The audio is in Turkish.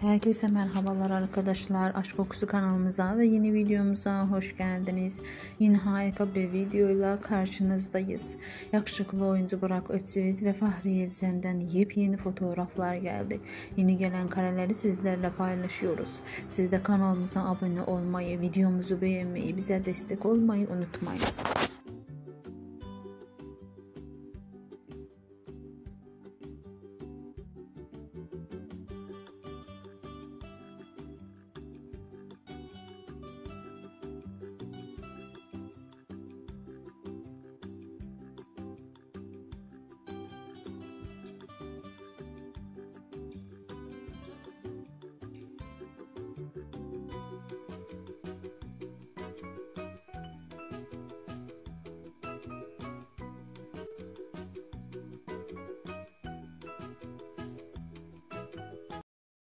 Herkese merhabalar arkadaşlar. Aşk Kokusu kanalımıza ve yeni videomuza hoş geldiniz. Yine harika bir videoyla karşınızdayız. Yakışıklı oyuncu Burak Özçivit ve Fahriye Evcen'den yepyeni fotoğraflar geldi. Yeni gelen kareleri sizlerle paylaşıyoruz. Siz de kanalımıza abone olmayı, videomuzu beğenmeyi, bize destek olmayı unutmayın.